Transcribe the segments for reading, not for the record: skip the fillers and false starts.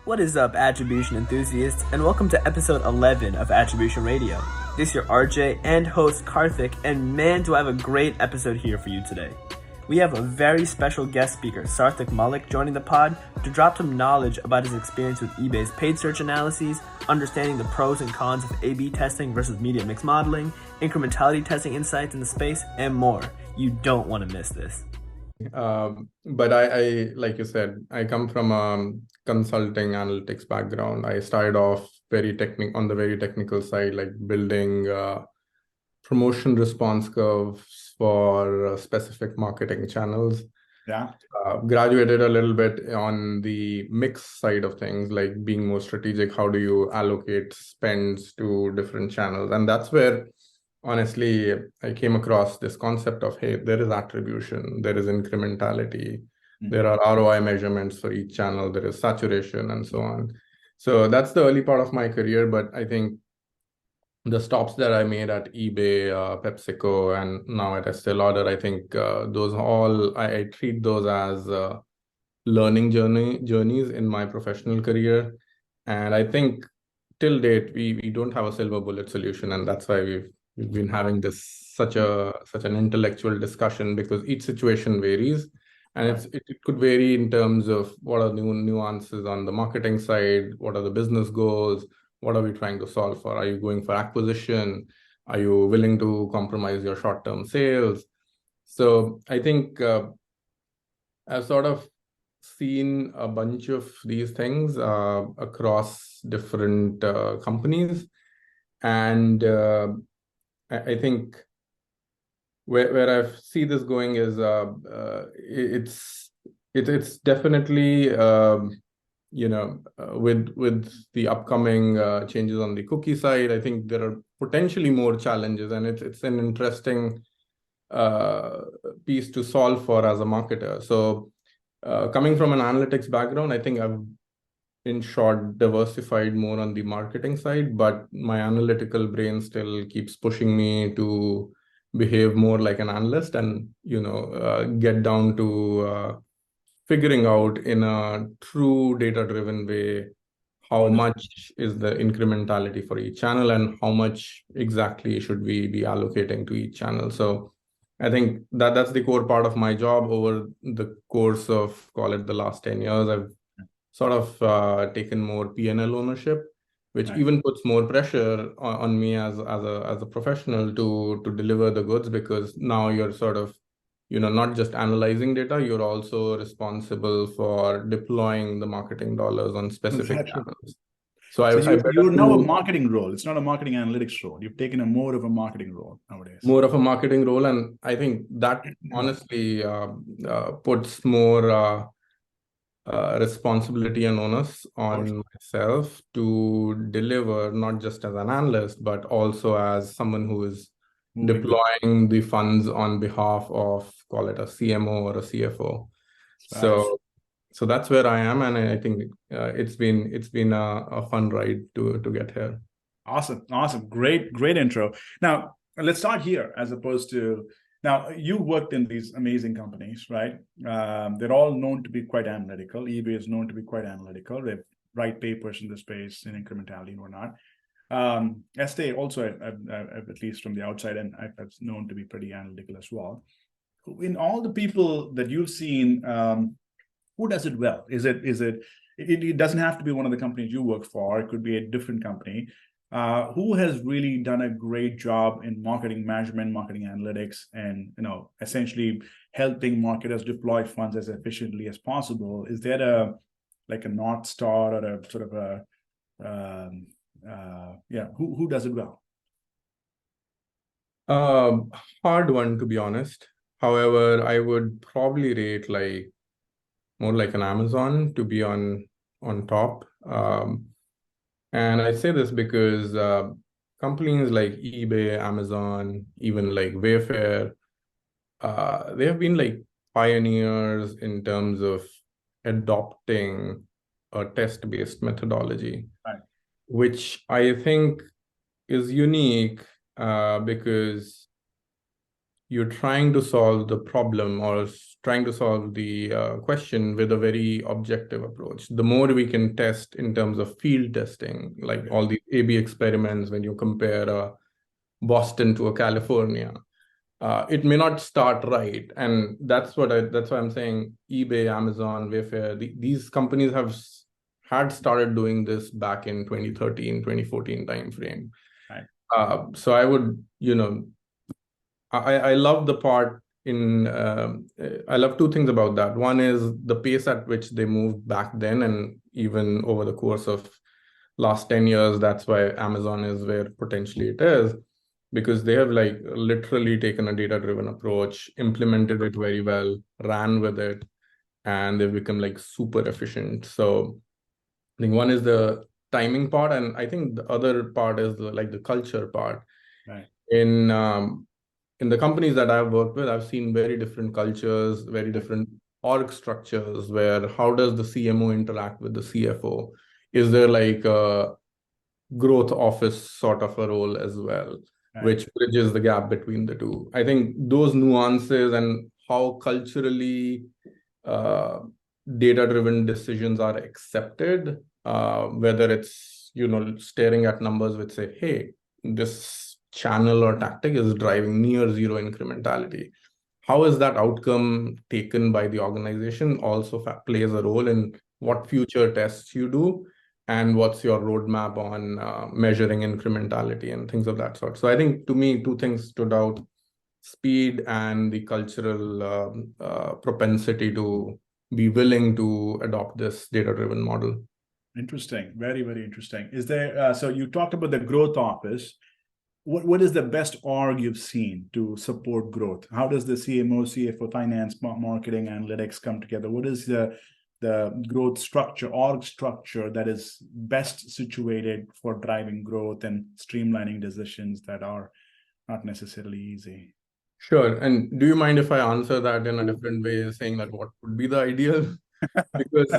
What is up, Attribution enthusiasts, and welcome to episode 11 of Attribution Radio. This is your RJ and host Karthik, and man, do I have a great episode here for you today. We have a very special guest speaker, Sarthaak Malik, joining the pod to drop some knowledge about his experience with eBay's paid search analyses, understanding the pros and cons of A/B testing versus media mix modeling, incrementality testing insights in the space, and more. You don't want to miss this. But I, like you said, I come from a consulting analytics background. I started off on the very technical side, like building promotion response curves for specific marketing channels. Yeah. Graduated a little bit on the mix side of things, like being more strategic. How do you allocate spends to different channels? And that's where, honestly, I came across this concept of, hey, there is attribution, there is incrementality, there are ROI measurements for each channel, there is saturation, and so on. So that's the early part of my career. But I think the stops that I made at eBay, PepsiCo, and now at Estee Lauder, I think those all, I treat those as learning journeys in my professional career. And I think till date, we don't have a silver bullet solution. And that's why we've been having this such an intellectual discussion, because each situation varies, and it could vary in terms of what are new nuances on the marketing side, what are the business goals, what are we trying to solve for? Are you going for acquisition? Are you willing to compromise your short-term sales? So I think I've sort of seen a bunch of these things across different companies, and I think where I see this going is it's definitely with the upcoming changes on the cookie side, I think there are potentially more challenges, and it's an interesting piece to solve for as a marketer. So coming from an analytics background, I think I've, in short, diversified more on the marketing side, but my analytical brain still keeps pushing me to behave more like an analyst and, get down to figuring out in a true data-driven way how much is the incrementality for each channel and how much exactly should we be allocating to each channel. So I think that's the core part of my job. Over the course of, call it, the last 10 years, I've sort of taken more P&L ownership, which even puts more pressure on me as a professional to deliver the goods, because now you're sort of, not just analyzing data, you're also responsible for deploying the marketing dollars on specific channels. So you're now a marketing role. It's not a marketing analytics role. You've taken more of a marketing role nowadays. More of a marketing role. And I think that honestly puts more responsibility and onus on myself to deliver, not just as an analyst, but also as someone who is deploying the funds on behalf of, call it, a CMO or a CFO. So that's where I am, and I think it's been a fun ride to get here. Awesome, great intro. Now let's start here, as opposed to. Now, you worked in these amazing companies, right? They're all known to be quite analytical. eBay is known to be quite analytical. They write papers in the space in incrementality and whatnot. Estee also, at least from the outside, and I've known to be pretty analytical as well. In all the people that you've seen, who does it well? It doesn't have to be one of the companies you work for. It could be a different company. Who has really done a great job in marketing management, marketing analytics, and essentially helping marketers deploy funds as efficiently as possible? Is there a North Star or a sort of who does it well? Hard one, to be honest. However, I would probably rate more like an Amazon to be on top. And I say this because companies like eBay, Amazon, even like Wayfair, they have been pioneers in terms of adopting a test-based methodology, which I think is unique because you're trying to solve the problem or trying to solve the question with a very objective approach. The more we can test in terms of field testing, like all the A/B experiments, when you compare Boston to a California, it may not start right, and that's why I'm saying eBay, Amazon, Wayfair, these companies had started doing this back in 2013, 2014 timeframe. Right. So I would, I love the part I love two things about that. One is the pace at which they moved back then, and even over the course of last 10 years, that's why Amazon is where potentially it is, because they have like literally taken a data-driven approach, implemented it very well, ran with it, and they've become like super efficient. So I think one is the timing part, and I think the other part is the culture part. Right. In the companies that I've worked with, I've seen very different cultures, very different org structures, where how does the CMO interact with the CFO? Is there like a growth office sort of a role as well, Right. which bridges the gap between the two? I think those nuances and how culturally data-driven decisions are accepted, whether it's, staring at numbers which say, hey, this channel or tactic is driving near zero incrementality. How is that outcome taken by the organization also plays a role in what future tests you do and what's your roadmap on measuring incrementality and things of that sort. So I think to me, two things stood out: speed and the cultural propensity to be willing to adopt this data-driven model. Interesting. Very, very interesting. Is there, so you talked about the growth office. What is the best org you've seen to support growth? How does the CMO, CFO, finance, marketing, analytics come together? What is the growth structure, org structure that is best situated for driving growth and streamlining decisions that are not necessarily easy? Sure. And do you mind if I answer that in a different way, saying that what would be the ideal? Because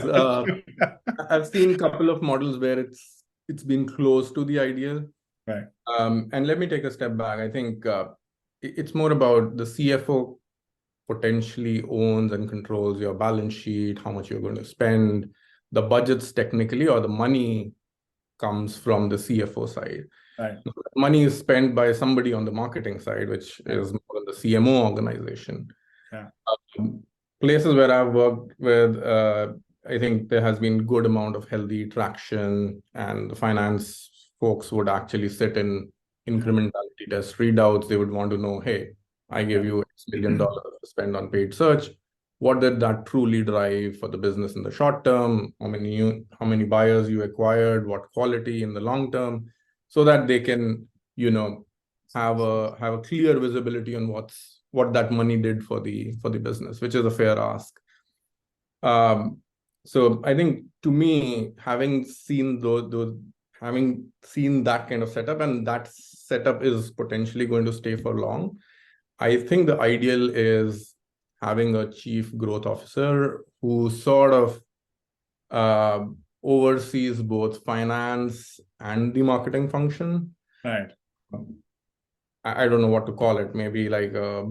I've seen a couple of models where it's been close to the ideal. Right. And let me take a step back. I think it's more about the CFO potentially owns and controls your balance sheet, how much you're going to spend. The budgets technically, or the money comes from the CFO side. Right. Money is spent by somebody on the marketing side, which is more the CMO organization. Yeah. Places where I've worked with, I think there has been good amount of healthy traction, and the finance folks would actually sit in incrementality test readouts. They would want to know, hey, I gave you X $1 million to spend on paid search. What did that truly drive for the business in the short term? How many buyers you acquired? What quality in the long term? So that they can, have a clear visibility on what that money did for the business, which is a fair ask. So I think, to me, having seen that kind of setup, and that setup is potentially going to stay for long, I think the ideal is having a chief growth officer who sort of oversees both finance and the marketing function. Right. I don't know what to call it, maybe like a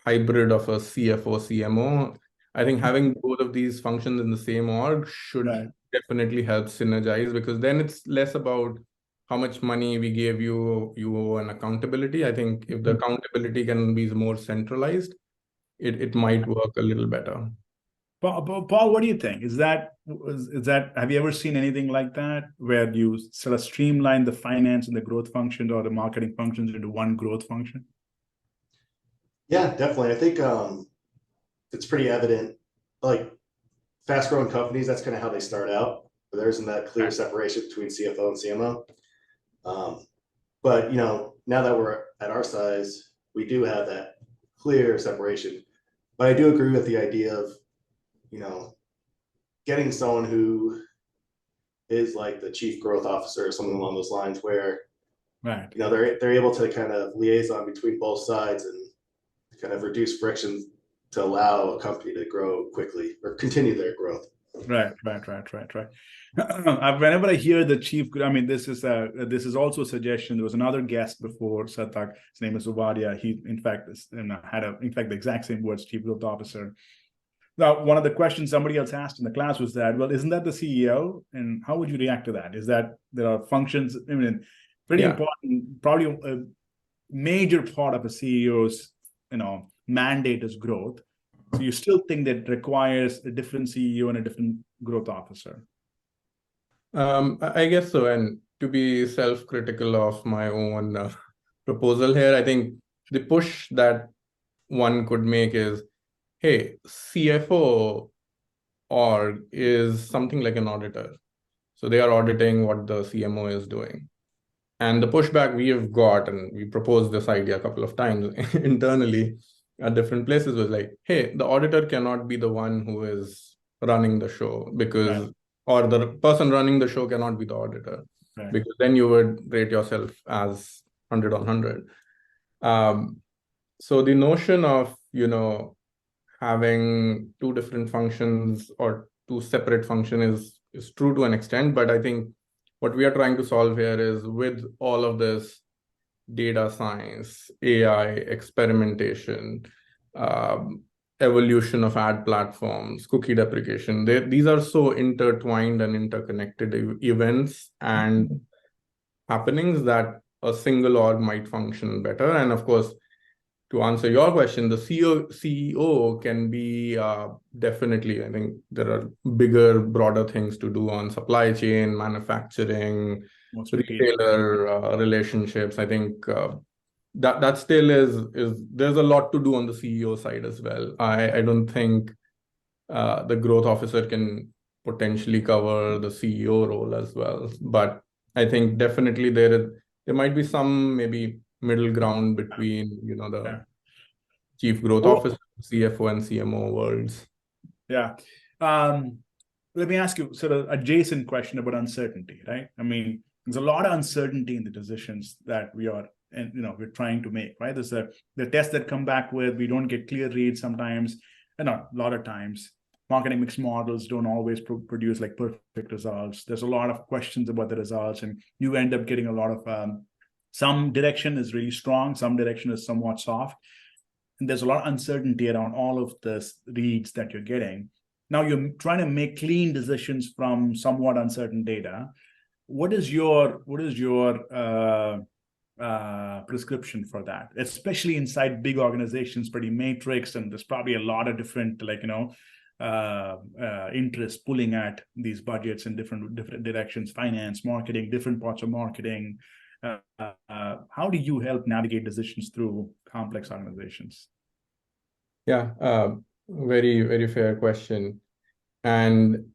hybrid of a CFO, CMO. I think having both of these functions in the same org should definitely help synergize, because then it's less about how much money we gave you and accountability. I think if the accountability can be more centralized, it might work a little better. Paul, what do you think? Is that have you ever seen anything like that, where you sort of streamline the finance and the growth functions or the marketing functions into one growth function? Yeah, definitely. I think it's pretty evident, like fast growing companies, that's kind of how they start out. There isn't that clear separation between CFO and CMO. But now that we're at our size, we do have that clear separation. But I do agree with the idea of, getting someone who is like the chief growth officer or something along those lines, where they're able to kind of liaison between both sides and kind of reduce friction to allow a company to grow quickly or continue their growth. Right. Whenever I hear the chief, I mean, this is also a suggestion. There was another guest before Sarthaak. His name is Zubadia. He, in fact, the exact same words, chief growth officer. Now, one of the questions somebody else asked in the class was that, well, isn't that the CEO? And how would you react to that? Is that there are functions? I mean, pretty important, probably a major part of a CEO's, mandate is growth. So you still think that requires a different CEO and a different growth officer? I guess so. And to be self-critical of my own proposal here, I think the push that one could make is, hey, CFO org is something like an auditor. So they are auditing what the CMO is doing. And the pushback we have got, and we proposed this idea a couple of times internally at different places, was like, hey, the auditor cannot be the one who is running the show because, or the person running the show cannot be the auditor, because then you would rate yourself as 100 on 100. So the notion of, having two different functions or two separate functions is true to an extent, but I think what we are trying to solve here is, with all of this data science, AI, experimentation, evolution of ad platforms, cookie deprecation, these are so intertwined and interconnected events and happenings that a single org might function better. And of course, to answer your question, the CEO can be definitely, I think there are bigger, broader things to do on supply chain, manufacturing, retailer relationships. I think that still is there's a lot to do on the CEO side as well. I don't think the growth officer can potentially cover the CEO role as well. But I think definitely there might be some maybe middle ground between the chief growth officer, CFO, and CMO worlds. Yeah. Let me ask you sort of adjacent question about uncertainty, right? I mean, there's a lot of uncertainty in the decisions that we're trying to make, right? There's the tests that come back with, we don't get clear reads sometimes, and a lot of times. Marketing mix models don't always produce like perfect results. There's a lot of questions about the results, and you end up getting a lot of some direction is really strong, some direction is somewhat soft. And there's a lot of uncertainty around all of the reads that you're getting. Now you're trying to make clean decisions from somewhat uncertain data. What is your prescription for that? Especially inside big organizations, pretty matrix, and there's probably a lot of different interests pulling at these budgets in different directions, finance, marketing, different parts of marketing. How do you help navigate decisions through complex organizations? Yeah, very, very fair question. And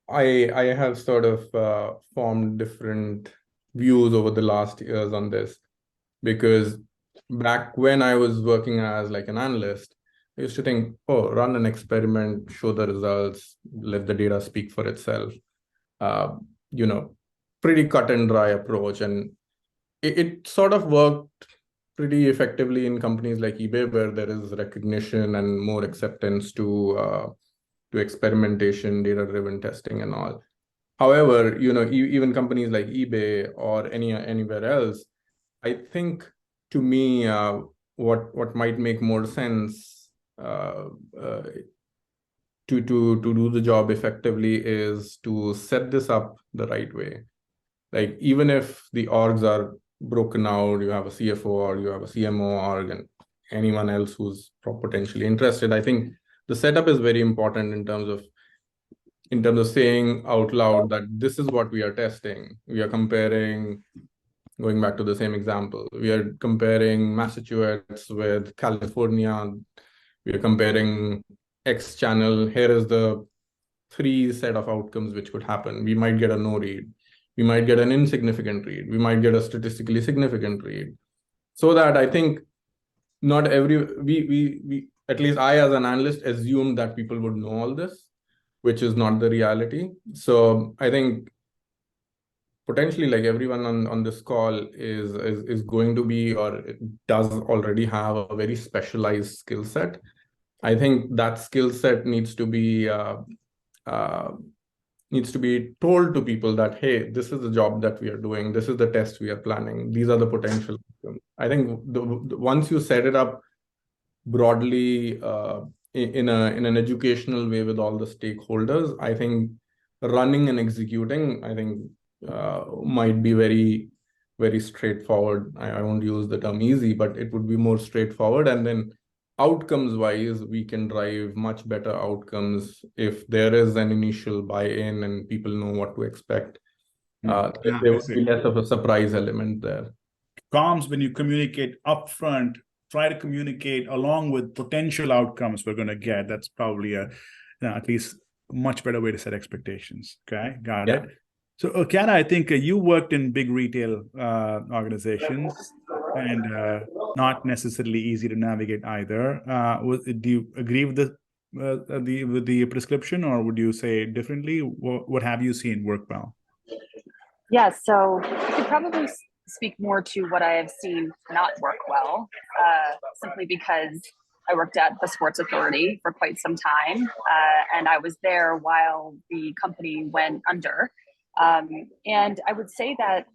I have sort of formed different views over the last years on this, because back when I was working as like an analyst, I used to think, run an experiment, show the results, let the data speak for itself. Pretty cut and dry approach. And it sort of worked pretty effectively in companies like eBay, where there is recognition and more acceptance to experimentation, data-driven testing and all. However, even companies like eBay or anywhere else, I think to me, what might make more sense to do the job effectively is to set this up the right way. Like, even if the orgs are broken out, you have a CFO or you have a CMO org and anyone else who's potentially interested, I think the setup is very important in terms of saying out loud that this is what we are testing. We are comparing, going back to the same example, we are comparing Massachusetts with California. We are comparing X channel. Here is the 3 set of outcomes which could happen. We might get a no read. We might get an insignificant read. We might get a statistically significant read. So that I think not we at least I as an analyst assumed that people would know all this, which is not the reality. So I think potentially like everyone on this call is going to be, or does already have, a very specialized skill set. I think that skill set needs to be needs to be told to people that, hey, this is the job that we are doing. This is the test we are planning. These are the potential. I think once you set it up broadly in an educational way with all the stakeholders, I think running and executing, I think might be very, very straightforward. I won't use the term easy, but it would be more straightforward. And then outcomes wise, we can drive much better outcomes if there is an initial buy-in and people know what to expect. There would be less of a surprise element there. Comms, when you communicate upfront, try to communicate along with potential outcomes we're going to get. That's probably at least a much better way to set expectations. Okay, got it. So, Kiana, I think you worked in big retail organizations, and not necessarily easy to navigate either. Do you agree with the prescription, or would you say differently? What have you seen work well? Yeah, so I could probably speak more to what I have seen not work well, simply because I worked at the Sports Authority for quite some time, and I was there while the company went under. And I would say that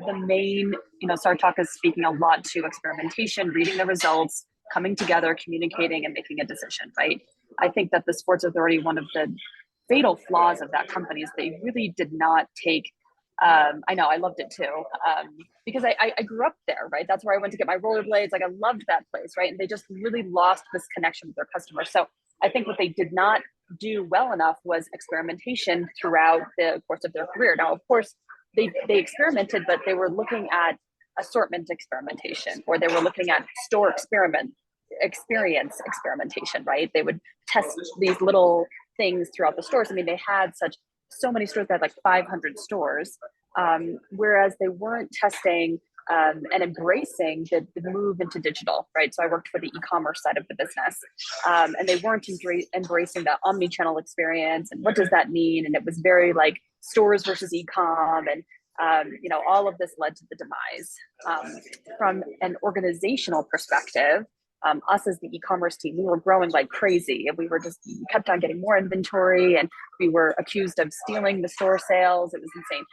the main, Sarthaak is speaking a lot to experimentation, reading the results, coming together, communicating, and making a decision, right? I think that the Sports Authority, one of the fatal flaws of that company is they really did not take, I know, I loved it too, because I grew up there, right? That's where I went to get my rollerblades. Like, I loved that place, right? And they just really lost this connection with their customers. So I think what they did not do well enough was experimentation throughout the course of their career. Now, of course, they experimented, but they were looking at assortment experimentation, or they were looking at store experience experimentation, right? They would test these little things throughout the stores. I mean, they had so many stores, they had like 500 stores, whereas they weren't testing and embracing the move into digital, right? So I worked for the e-commerce side of the business, and they weren't embracing that omni-channel experience. And what does that mean? And it was very like stores versus e-com, and all of this led to the demise. From an organizational perspective, us as the e-commerce team, we were growing like crazy, and we kept on getting more inventory, and we were accused of stealing the store sales. It was insane.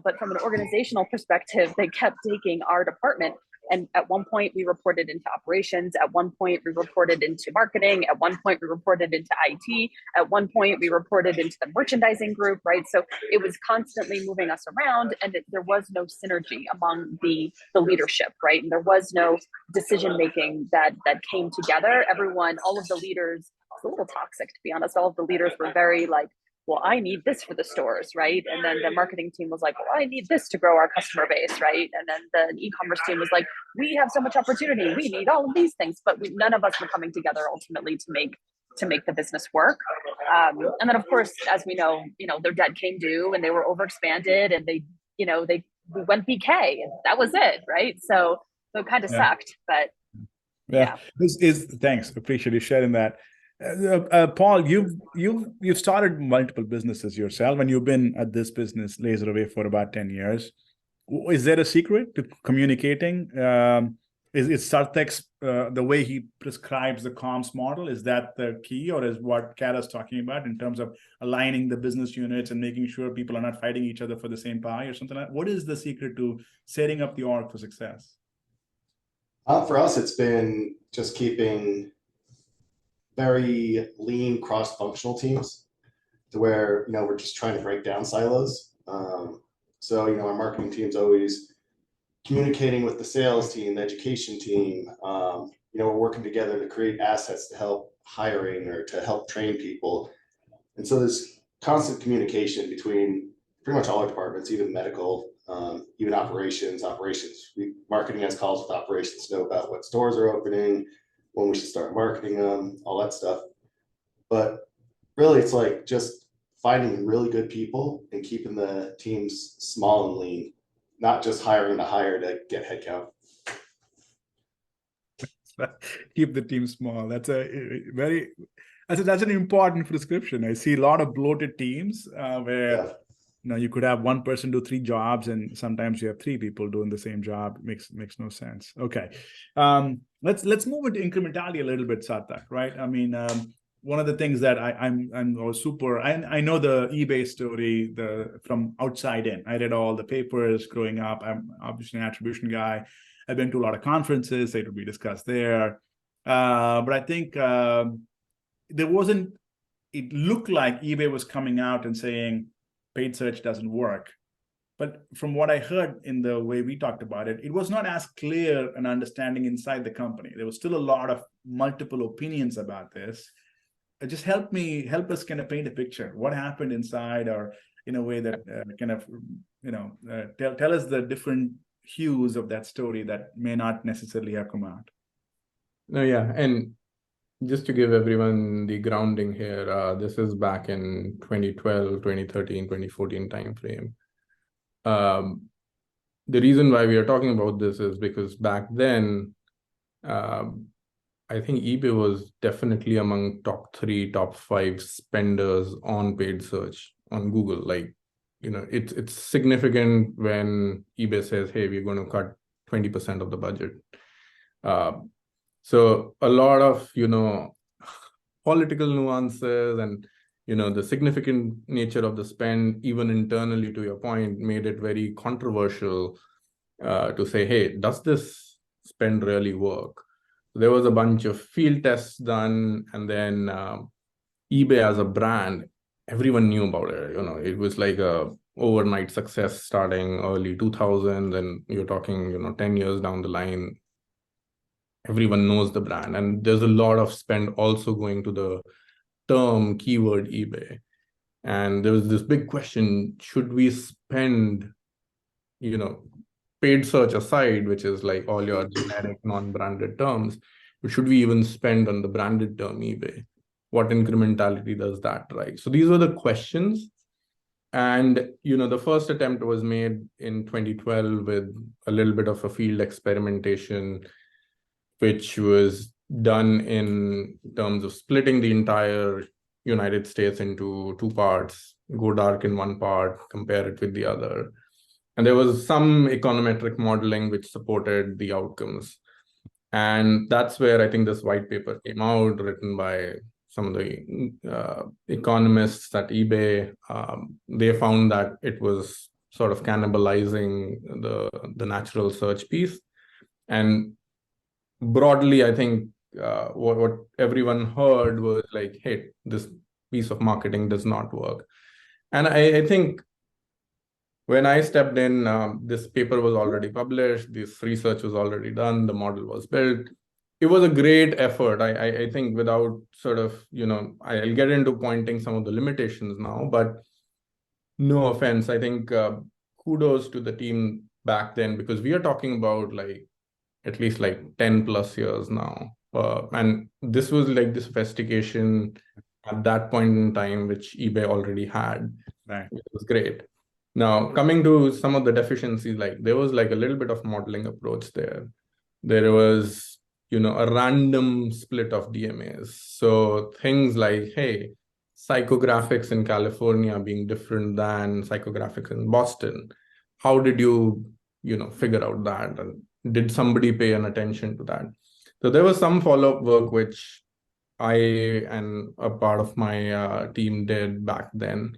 But from an organizational perspective, they kept taking our department, and at one point we reported into operations, at one point we reported into marketing, at one point we reported into IT, at one point we reported into the merchandising group, right? So it was constantly moving us around, and there was no synergy among the leadership, right? And there was no decision making that came together. Everyone, all of the leaders, it's a little toxic, to be honest. All of the leaders were very like, well, I need this for the stores, right? And then the marketing team was like, well, I need this to grow our customer base, right? And then the e-commerce team was like, we have so much opportunity, we need all of these things, but none of us were coming together ultimately to make the business work. And then, of course, as we know, their debt came due, and they were overexpanded, and we went BK, and that was it, right? So it kind of sucked, but yeah. Thanks, appreciate you sharing that. Paul, you've started multiple businesses yourself, and you've been at this business LaserAway for about 10 years. Is there a secret to communicating? Is Sarthaak's the way he prescribes the comms model? Is that the key, or is what Kara's talking about in terms of aligning the business units and making sure people are not fighting each other for the same pie or something like that? What is the secret to setting up the org for success? For us, it's been just keeping very lean cross-functional teams to where, we're just trying to break down silos. So, our marketing team's always communicating with the sales team, the education team. We're working together to create assets to help hiring or to help train people. And so there's constant communication between pretty much all our departments, even medical, even operations. Marketing has calls with operations to know about what stores are opening, when we should start marketing them, all that stuff. But really, it's like just finding really good people and keeping the teams small and lean, not just hiring to hire to get headcount. Keep the team small. That's an important prescription. I see a lot of bloated teams where you could have one person do 3 jobs, and sometimes you have 3 people doing the same job. Makes no sense. Okay, let's move into incrementality a little bit, Sarthaak. Right? I mean, one of the things that I was super. I know the eBay story from outside in. I read all the papers growing up. I'm obviously an attribution guy. I've been to a lot of conferences. They would be discussed there. But I think there wasn't. It looked like eBay was coming out and saying paid search doesn't work. But from what I heard in the way we talked about it, it was not as clear an understanding inside the company. There was still a lot of multiple opinions about this. Just help us kind of paint a picture. What happened inside, or in a way that tell us the different hues of that story that may not necessarily have come out. No, yeah. And just to give everyone the grounding here, this is back in 2012, 2013, 2014 timeframe. The reason why we are talking about this is because back then, I think eBay was definitely among top 3, top 5 spenders on paid search on Google. Like, it's significant when eBay says, hey, we're going to cut 20% of the budget. So a lot of, political nuances and, the significant nature of the spend, even internally, to your point, made it very controversial to say, hey, does this spend really work? There was a bunch of field tests done, and then eBay as a brand, everyone knew about it. It was like a overnight success starting early 2000s, and you're talking, 10 years down the line, everyone knows the brand. And there's a lot of spend also going to the term keyword eBay. And there was this big question, should we spend, paid search aside, which is like all your generic non-branded terms, should we even spend on the branded term eBay? What incrementality does that, right? So these were the questions. And, the first attempt was made in 2012 with a little bit of a field experimentation, which was done in terms of splitting the entire United States into 2 parts, go dark in one part, compare it with the other. And there was some econometric modeling which supported the outcomes. And that's where I think this white paper came out, written by some of the economists at eBay. They found that it was sort of cannibalizing the natural search piece. And broadly, I think what everyone heard was like, hey, this piece of marketing does not work. And I think when I stepped in, this paper was already published, this research was already done, the model was built. It was a great effort. I think without sort of, I'll get into pointing some of the limitations now, but no offense, I think kudos to the team back then, because we are talking about like at least like 10 plus years now. And this was like the sophistication at that point in time, which eBay already had. Right. It was great. Now, coming to some of the deficiencies, like there was like a little bit of modeling approach there. There was, a random split of DMAs. So things like, hey, psychographics in California being different than psychographics in Boston. How did you, figure out that? And did somebody pay an attention to that? So there was some follow-up work which I and a part of my team did back then.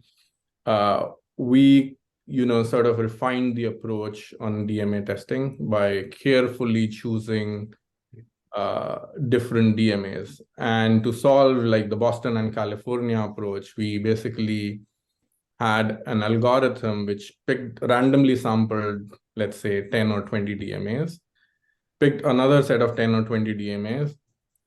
We, sort of refined the approach on DMA testing by carefully choosing different DMAs. And to solve like the Boston and California approach, we basically had an algorithm which randomly sampled, let's say 10 or 20 DMAs, picked another set of 10 or 20 DMAs.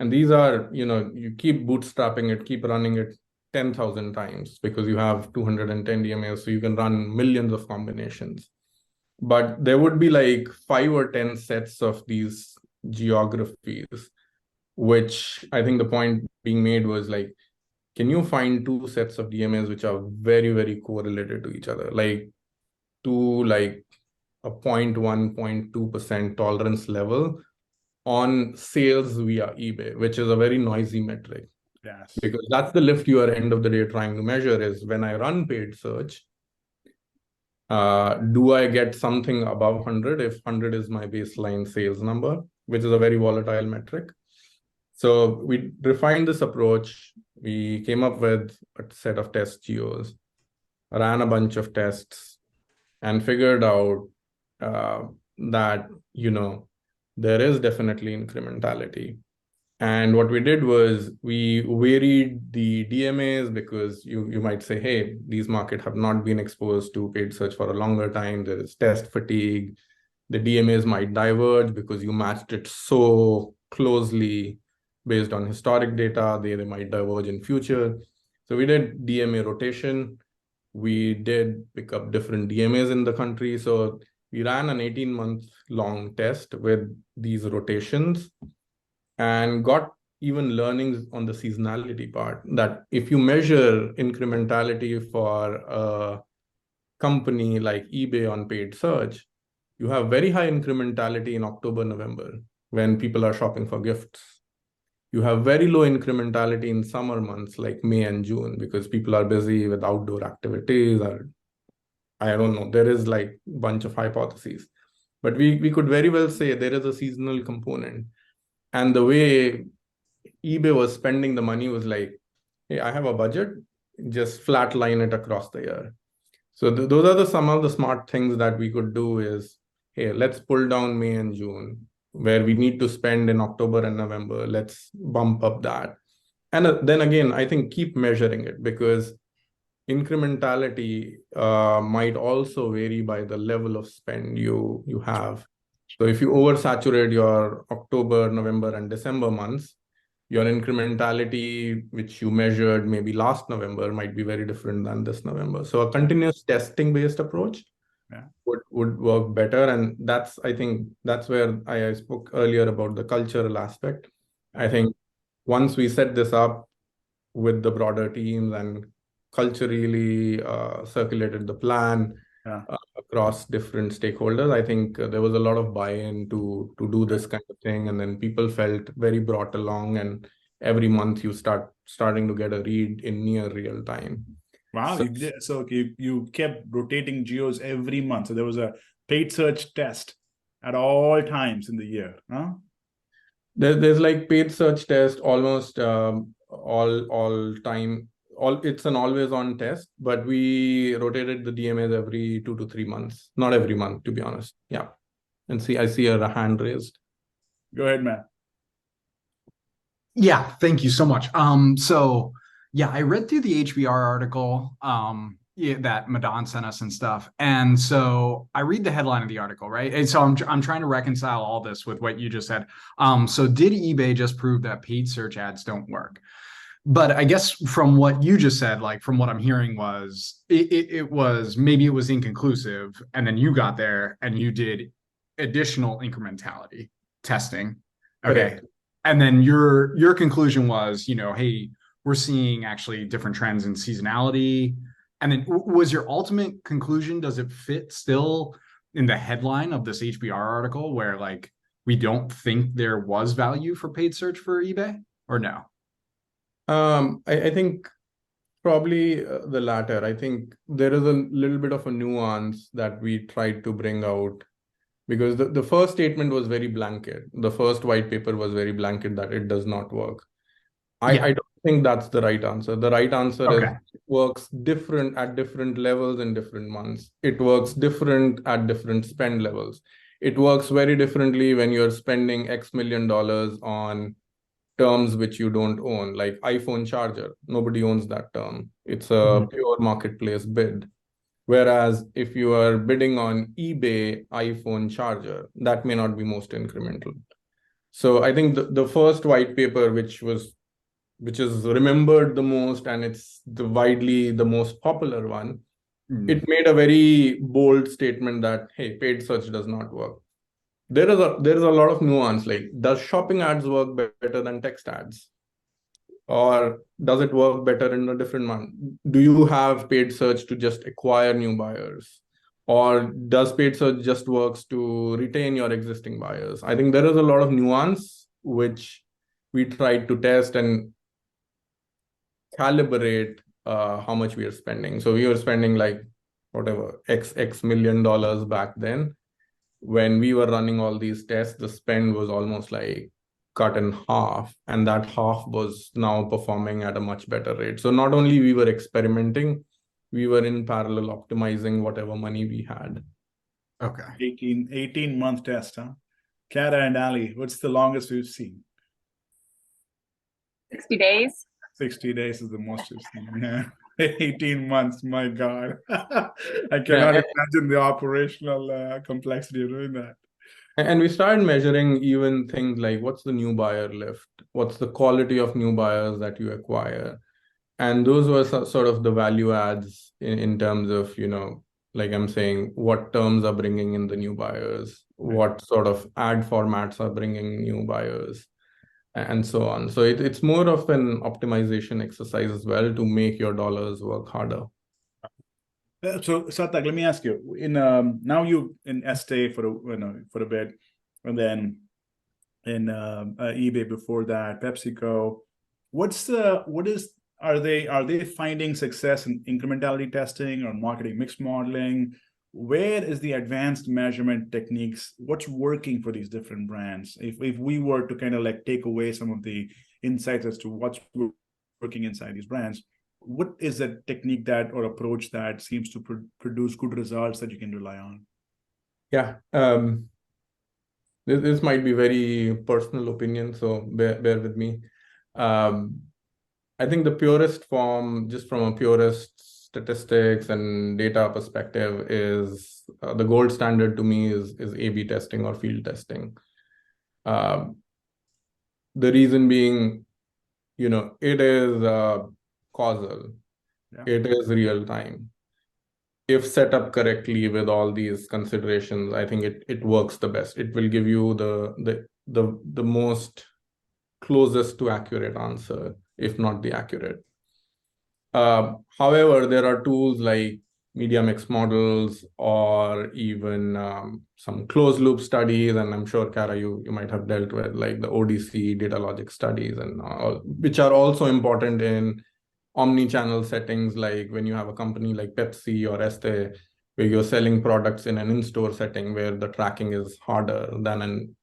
And these are, you keep bootstrapping it, keep running it 10,000 times because you have 210 DMAs, so you can run millions of combinations. But there would be like 5 or 10 sets of these geographies, which I think the point being made was like, can you find 2 sets of DMAs which are very, very correlated to each other, like to like a 0.1, 0.2% tolerance level on sales via eBay, which is a very noisy metric. Yes. Because that's the lift you are end of the day trying to measure is when I run paid search, do I get something above 100 if 100 is my baseline sales number, which is a very volatile metric. So we refined this approach. We came up with a set of test geos, ran a bunch of tests, and figured out that, there is definitely incrementality. And what we did was we varied the DMAs because you might say, hey, these markets have not been exposed to paid search for a longer time. There is test fatigue. The DMAs might diverge because you matched it so closely based on historic data. They might diverge in future. So we did DMA rotation. We did pick up different DMAs in the country. So we ran an 18-month-long test with these rotations and got even learnings on the seasonality part, that if you measure incrementality for a company like eBay on paid search, you have very high incrementality in October, November, when people are shopping for gifts. You have very low incrementality in summer months like May and June because people are busy with outdoor activities, or I don't know, there is like a bunch of hypotheses. But we could very well say there is a seasonal component. And the way eBay was spending the money was like, hey, I have a budget, just flatline it across the year. So those are some of the smart things that we could do is, hey, let's pull down May and June, where we need to spend in October and November. Let's bump up that. And then again, I think keep measuring it, because incrementality might also vary by the level of spend you have. So if you oversaturate your October, November, and December months, your incrementality, which you measured maybe last November, might be very different than this November. So a continuous testing-based approach would work better. And I think that's where I spoke earlier about the cultural aspect. I think once we set this up with the broader teams and culturally circulated the plan across different stakeholders, I think there was a lot of buy-in to do this kind of thing. And then people felt very brought along, and every month you starting to get a read in near real time. Wow. So you kept rotating geos every month. So there was a paid search test at all times in the year, huh? There's like paid search test almost all time. It's an always on test, but we rotated the DMAs every 2 to 3 months, not every month, to be honest. Yeah. And I see a hand raised. Go ahead, Matt. Yeah, thank you so much. So yeah, I read through the HBR article that Madan sent us and stuff. And so I read the headline of the article, right? And so I'm trying to reconcile all this with what you just said. So did eBay just prove that paid search ads don't work? But I guess from what you just said, like from what I'm hearing was it was inconclusive, and then you got there and you did additional incrementality testing. Okay. Correct. And then your conclusion was, hey, we're seeing actually different trends in seasonality. And then was your ultimate conclusion, does it fit still in the headline of this HBR article where like we don't think there was value for paid search for eBay, or no? I think probably the latter. I think there is a little bit of a nuance that we tried to bring out, because the first statement was very blanket. The first white paper was very blanket that it does not work. I don't think that's the right answer. The right answer is it works different at different levels in different months. It works different at different spend levels. It works very differently when you're spending X million dollars on terms which you don't own, like iPhone charger. Nobody owns that term. It's a pure marketplace bid. Whereas if you are bidding on eBay iPhone charger, that may not be most incremental. So I think the first white paper, which is remembered the most, and it's widely the most popular one, it made a very bold statement that, hey, paid search does not work. There is a lot of nuance, like, does shopping ads work better than text ads? Or does it work better in a different month? Do you have paid search to just acquire new buyers? Or does paid search just works to retain your existing buyers? I think there is a lot of nuance which we tried to test and calibrate how much we are spending. So we were spending like whatever, X million dollars back then. When we were running all these tests, the spend was almost like cut in half, and that half was now performing at a much better rate. So not only we were experimenting, we were in parallel optimizing whatever money we had. Okay. 18-month test, huh? Kara and Ali, what's the longest we've seen? 60 days. 60 days is the most we've seen. Yeah. 18 months, my God. I cannot imagine the operational complexity of doing that. And we started measuring even things like what's the new buyer lift, what's the quality of new buyers that you acquire. And those were sort of the value adds in terms of, like I'm saying, what terms are bringing in the new buyers, what sort of ad formats are bringing new buyers, and so on. So it's more of an optimization exercise as well to make your dollars work harder. So Sarthaak, let me ask you: now you in Estee for a bit, and then in eBay before that, PepsiCo. Are they finding success in incrementality testing or marketing mix modeling? Where is the advanced measurement techniques? What's working for these different brands? If we were to kind of like take away some of the insights as to what's working inside these brands, what is the technique that or approach that seems to produce good results that you can rely on? Yeah, this might be very personal opinion, so bear with me. I think the purest form, just from a purest statistics and data perspective, is the gold standard to me is A/B testing or field testing. The reason being, it is causal. Yeah. It is real time. If set up correctly with all these considerations, I think it works the best. It will give you the most closest to accurate answer, if not the accurate. However, there are tools like media mix models or even some closed loop studies, and I'm sure, Kara, you might have dealt with like the ODC data logic studies, and all, which are also important in omni-channel settings, like when you have a company like Pepsi or Estee, where you're selling products in an in-store setting where the tracking is harder than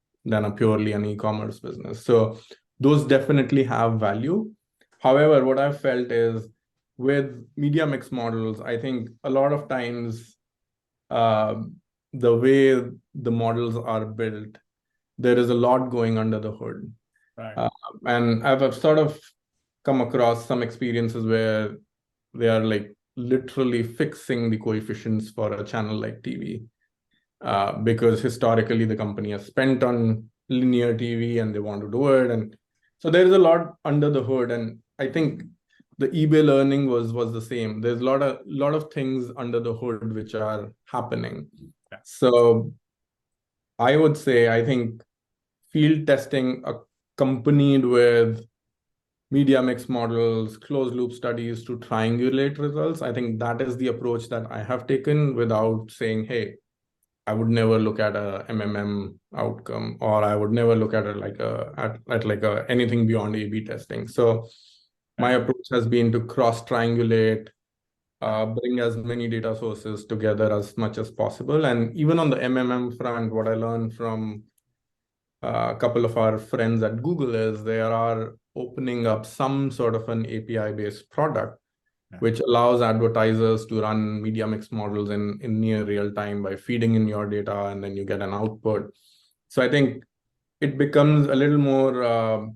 a purely an e-commerce business. So those definitely have value. However, what I've felt is with media mix models, I think a lot of times the way the models are built, there is a lot going under the hood. Right. And I've sort of come across some experiences where they are like literally fixing the coefficients for a channel like TV, because historically the company has spent on linear TV and they want to do it. And so there's a lot under the hood. And I think the eBay learning was the same. There's a lot of things under the hood which are happening. Yeah. So I would say, I think field testing accompanied with media mix models, closed loop studies to triangulate results, I think that is the approach that I have taken, without saying, hey, I would never look at a MMM outcome, or I would never look at it like anything beyond A/B testing. So my approach has been to cross triangulate, bring as many data sources together as much as possible. And even on the MMM front, what I learned from a couple of our friends at Google is they are opening up some sort of an API-based product, which allows advertisers to run media mix models in near real time by feeding in your data, and then you get an output. So I think it becomes a little more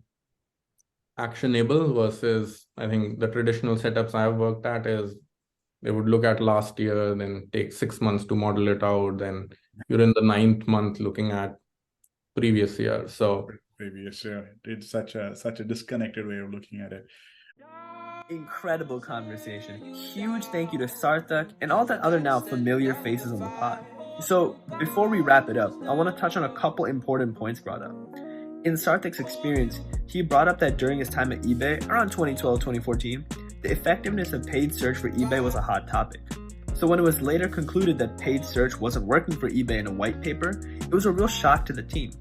actionable versus, I think the traditional setups I've worked at is they would look at last year, then take 6 months to model it out. Then you're in the 9th month looking at previous year. So previous year, it's such a disconnected way of looking at it. Incredible conversation. Huge thank you to Sarthaak and all the other now familiar faces on the pod. So before we wrap it up, I want to touch on a couple important points brought up. In Sarthaak's experience, he brought up that during his time at eBay, around 2012-2014, the effectiveness of paid search for eBay was a hot topic. So when it was later concluded that paid search wasn't working for eBay in a white paper, it was a real shock to the team.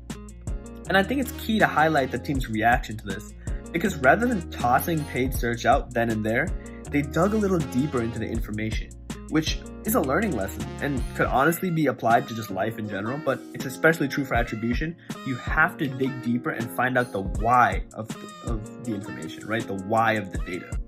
And I think it's key to highlight the team's reaction to this, because rather than tossing paid search out then and there, they dug a little deeper into the information, which is a learning lesson and could honestly be applied to just life in general, but it's especially true for attribution. You have to dig deeper and find out the why of the information, right? The why of the data.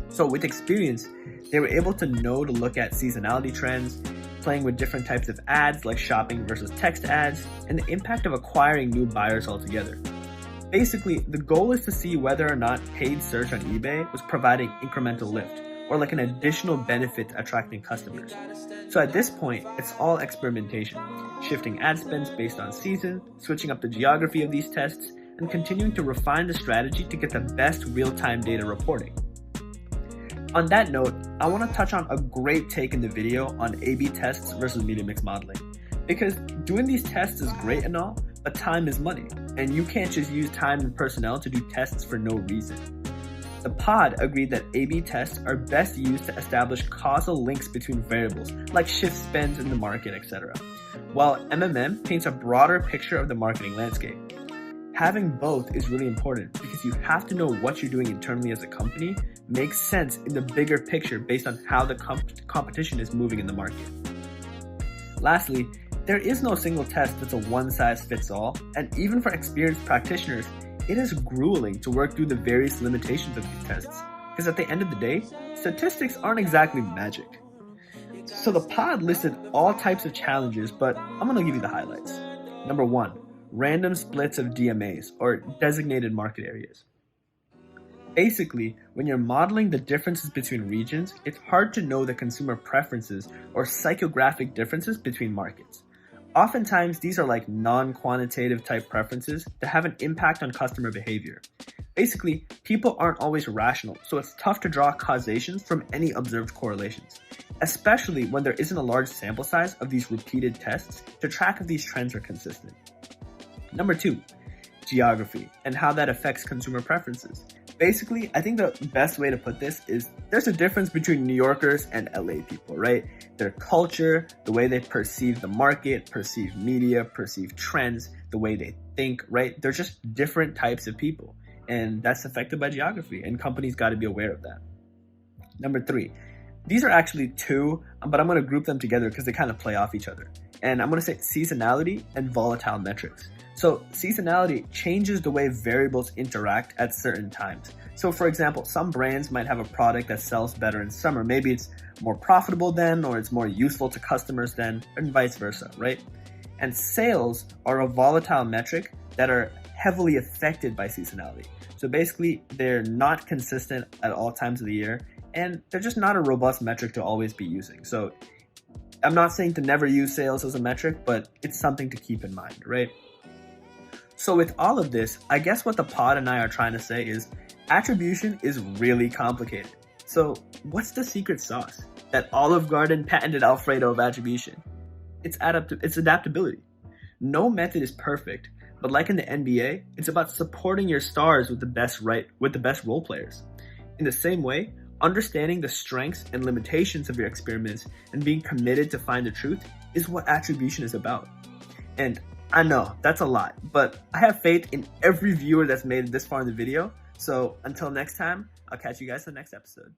So with experience, they were able to know to look at seasonality trends, playing with different types of ads like shopping versus text ads, and the impact of acquiring new buyers altogether. Basically, the goal is to see whether or not paid search on eBay was providing incremental lift, or like an additional benefit to attracting customers. So at this point, it's all experimentation, shifting ad spends based on season, switching up the geography of these tests, and continuing to refine the strategy to get the best real-time data reporting. On that note, I want to touch on a great take in the video on A/B tests versus media mix modeling. Because doing these tests is great and all, but time is money, and you can't just use time and personnel to do tests for no reason. The pod agreed that A/B tests are best used to establish causal links between variables, like shift spends in the market, etc., while MMM paints a broader picture of the marketing landscape. Having both is really important because you have to know what you're doing internally as a company makes sense in the bigger picture based on how the competition is moving in the market. Lastly, there is no single test that's a one-size-fits-all, and even for experienced practitioners, it is grueling to work through the various limitations of these tests, because at the end of the day, statistics aren't exactly magic. So the pod listed all types of challenges, but I'm going to give you the highlights. Number 1, random splits of DMAs, or designated market areas. Basically, when you're modeling the differences between regions, it's hard to know the consumer preferences or psychographic differences between markets. Oftentimes, these are like non-quantitative type preferences that have an impact on customer behavior. Basically, people aren't always rational, so it's tough to draw causations from any observed correlations, especially when there isn't a large sample size of these repeated tests to track if these trends are consistent. Number 2, geography and how that affects consumer preferences. Basically, I think the best way to put this is there's a difference between New Yorkers and LA people, right? Their culture, the way they perceive the market, perceive media, perceive trends, the way they think, right? They're just different types of people, and that's affected by geography, and companies got to be aware of that. Number 3, these are actually 2, but I'm going to group them together because they kind of play off each other. And I'm going to say seasonality and volatile metrics. So seasonality changes the way variables interact at certain times. So for example, some brands might have a product that sells better in summer. Maybe it's more profitable then, or it's more useful to customers then, and vice versa, right? And sales are a volatile metric that are heavily affected by seasonality. So basically, they're not consistent at all times of the year, and they're just not a robust metric to always be using. So I'm not saying to never use sales as a metric, but it's something to keep in mind, right? So with all of this, I guess what the pod and I are trying to say is attribution is really complicated. So what's the secret sauce that Olive Garden patented Alfredo of attribution? It's adaptability. No method is perfect, but like in the NBA, it's about supporting your stars with the best role players. In the same way, understanding the strengths and limitations of your experiments and being committed to find the truth is what attribution is about. And I know that's a lot, but I have faith in every viewer that's made it this far in the video. So until next time, I'll catch you guys in the next episode.